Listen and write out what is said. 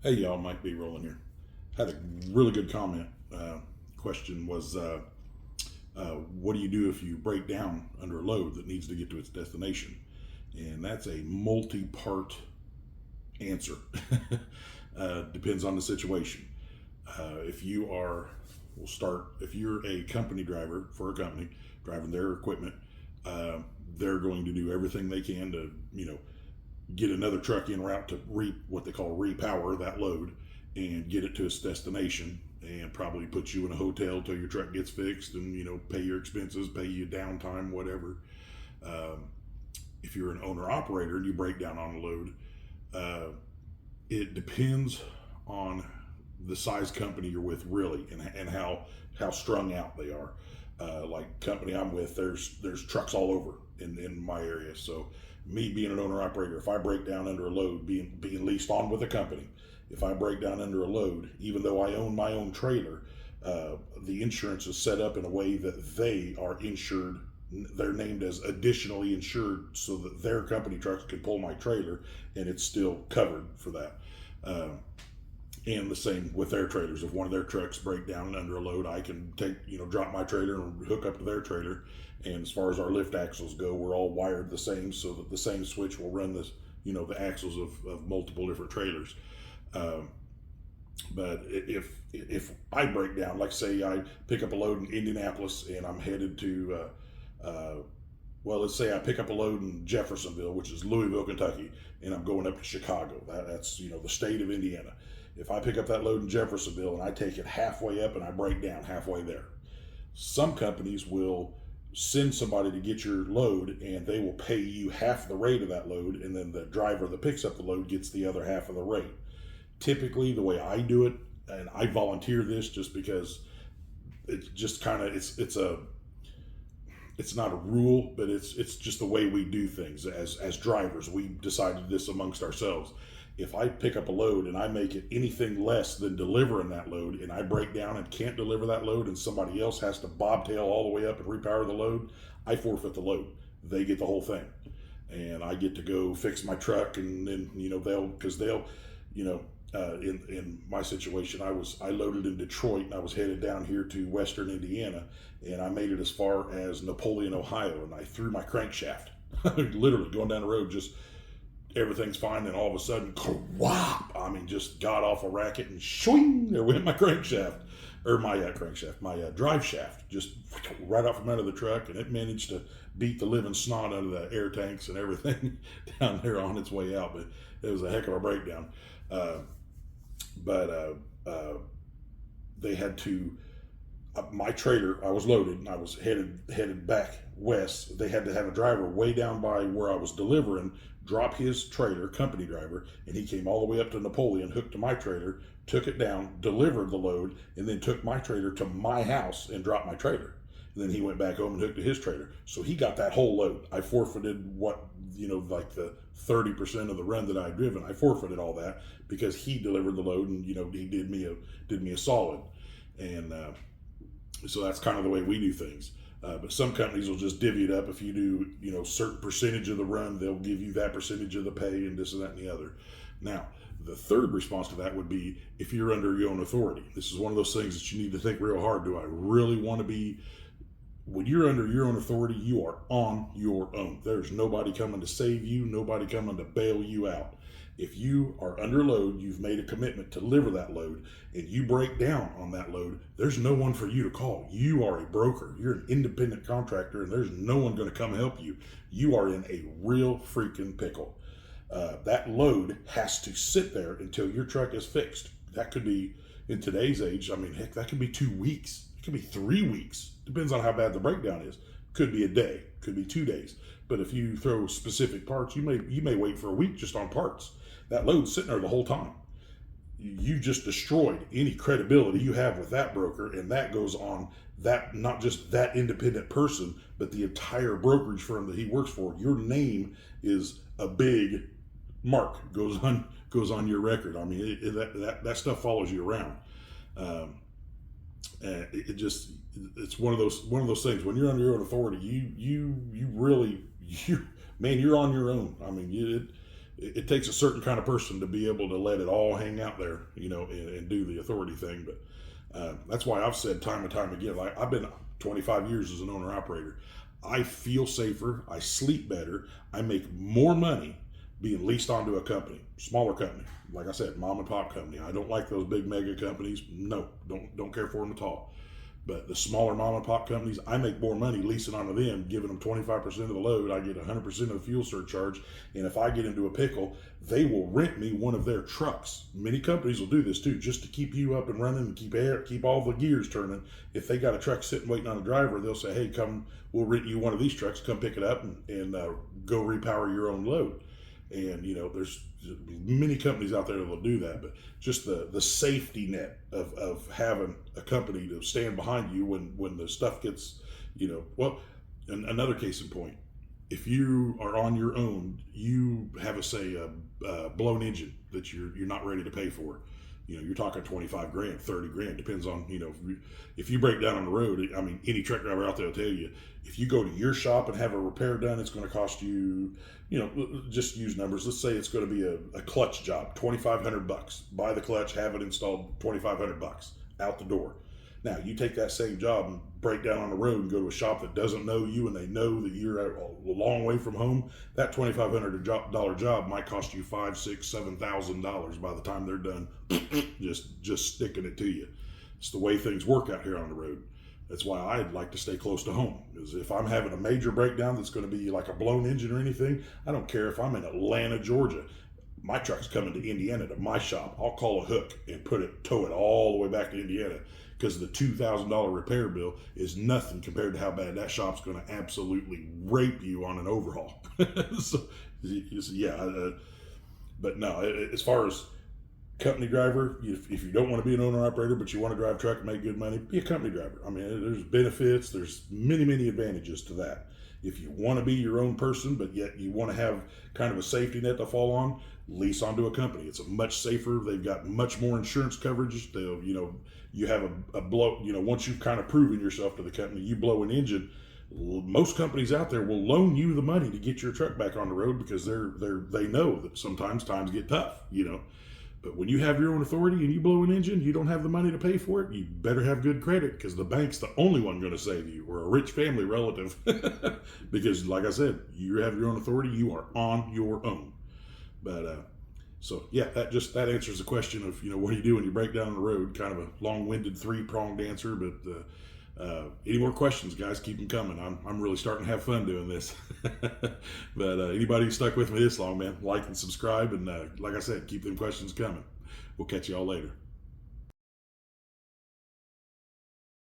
Hey y'all, Mike B. Rolling here. Had a really good comment. Question was, what do you do if you break down under a load that needs to get to its destination? And that's a multi-part answer. Depends on the situation. If you are, we'll start. If you're a company driver for a company driving their equipment, uh, they're going to do everything they can to, get another truck en route to what they call repower that load and get it to its destination, and probably put you in a hotel till your truck gets fixed, and pay your expenses, pay you downtime, whatever. um, if you're an owner operator and you break down on a load, uh, it depends on the size company you're with, really, and how strung out they are. Like company I'm with, there's trucks all over in my area. So me being an owner operator, if I break down under a load, being leased on with a company, if I break down under a load, even though I own my own trailer, the insurance is set up in a way that they are insured. They're named as additionally insured, so that their company trucks can pull my trailer, and it's still covered for that. Um, and the same with their trailers. If one of their trucks break down under a load, I can drop my trailer and hook up to their trailer. And as far as our lift axles go, we're all wired the same, so that the same switch will run the axles of multiple different trailers. Um, but if I break down, like say I pick up a load in Indianapolis and I'm headed to, well, let's say I pick up a load in Jeffersonville, which is Louisville, Kentucky, and I'm going up to Chicago. That's the state of Indiana. If I pick up that load in Jeffersonville and I take it halfway up and I break down halfway there, some companies will send somebody to get your load and they will pay you half the rate of that load, and then the driver that picks up the load gets the other half of the rate. Typically, the way I do it, and I volunteer this just because it's just kind of it's not a rule, but it's just the way we do things as drivers. We decided this amongst ourselves. If I pick up a load and I make it anything less than delivering that load, and I break down and can't deliver that load, and somebody else has to bobtail all the way up and repower the load, I forfeit the load. They get the whole thing, and I get to go fix my truck, and then they'll you know in my situation, I loaded in Detroit and I was headed down here to Western Indiana, and I made it as far as Napoleon, Ohio, and I threw my crankshaft. Literally going down the road, just everything's fine, and all of a sudden, whop! I mean, just got off a racket and swing! There went my crankshaft, or my drive shaft, just right out from under the truck, and it managed to beat the living snot out of the air tanks and everything down there on its way out. But it was a heck of a breakdown. Uh, but they had to. My trailer, I was loaded and I was headed back west. They had to have a driver way down by where I was delivering drop his trailer, company driver, and he came all the way up to Napoleon, hooked to my trailer, took it down, delivered the load, and then took my trailer to my house and dropped my trailer. And then he went back home and hooked to his trailer. So he got that whole load. I forfeited like the 30% of the run that I had driven. I forfeited all that because he delivered the load, and he did me a solid. And so that's kind of the way we do things. But some companies will just divvy it up. If you do, certain percentage of the run, they'll give you that percentage of the pay, and this and that and the other. Now, the third response to that would be if you're under your own authority. This is one of those things that you need to think real hard. Do I really want to be? When you're under your own authority, you are on your own. There's nobody coming to save you, nobody coming to bail you out. If you are under load, you've made a commitment to deliver that load, and you break down on that load, there's no one for you to call. You are a broker. You're an independent contractor, and there's no one going to come help you. You are in a real freaking pickle. That load has to sit there until your truck is fixed. That could be, in today's age, I mean, heck, that could be 2 weeks. It could be 3 weeks. Depends on how bad the breakdown is. Could be a day. Could be 2 days. But if you throw specific parts, you may wait for a week just on parts. That load's sitting there the whole time. You just destroyed any credibility you have with that broker, and that goes on that, not just that independent person, but the entire brokerage firm that he works for. Your name is a big mark, goes on your record. I mean, that stuff follows you around. Um, it's one of those things. When you're under your own authority, you really, man, you're on your own. I mean, it takes a certain kind of person to be able to let it all hang out there, and do the authority thing. But that's why I've said time and time again, like I've been 25 years as an owner operator. I feel safer. I sleep better. I make more money being leased onto a company, smaller company. Like I said, mom and pop company. I don't like those big mega companies. No, don't care for them at all. But the smaller mom and pop companies, I make more money leasing onto them, giving them 25% of the load. I get 100% of the fuel surcharge. And if I get into a pickle, they will rent me one of their trucks. Many companies will do this too, just to keep you up and running and keep all the gears turning. If they got a truck sitting waiting on a driver, they'll say, hey, come, we'll rent you one of these trucks, come pick it up and go repower your own load. And there's many companies out there that will do that, but just the safety net of having a company to stand behind you when the stuff gets, another case in point, if you are on your own, you have a blown engine that you're not ready to pay for. You're talking 25 grand, 30 grand, depends on, if you break down on the road. I mean, any truck driver out there will tell you, if you go to your shop and have a repair done, it's going to cost you, just use numbers. Let's say it's going to be a clutch job, $2,500. Buy the clutch, have it installed, $2,500 out the door. Now, you take that same job and break down on the road and go to a shop that doesn't know you and they know that you're a long way from home. That $2,500 job might cost you $5,000, $6,000, $7,000 by the time they're done just sticking it to you. It's the way things work out here on the road. That's why I'd like to stay close to home. Because if I'm having a major breakdown that's going to be like a blown engine or anything, I don't care if I'm in Atlanta, Georgia. My truck's coming to Indiana to my shop. I'll call a hook and tow it all the way back to Indiana, because the $2,000 repair bill is nothing compared to how bad that shop's going to absolutely rape you on an overhaul. So, yeah. But no, as far as company driver, if you don't want to be an owner operator, but you want to drive a truck and make good money, be a company driver. I mean, there's benefits. There's many, many advantages to that. If you want to be your own person, but yet you want to have kind of a safety net to fall on, lease onto a company. It's much safer. They've got much more insurance coverage. They'll, you have a blow, once you've kind of proven yourself to the company, you blow an engine, most companies out there will loan you the money to get your truck back on the road, because they know that sometimes times get tough, But when you have your own authority and you blow an engine, you don't have the money to pay for it. You better have good credit, because the bank's the only one going to save you, or a rich family relative. Because like I said, you have your own authority. You are on your own. But so yeah, that answers the question of, what do you do when you break down on the road? Kind of a long-winded 3-pronged answer, but any more questions, guys, keep them coming. I'm really starting to have fun doing this. But anybody who stuck with me this long, man, like and subscribe, and like I said, keep them questions coming. We'll catch you all later.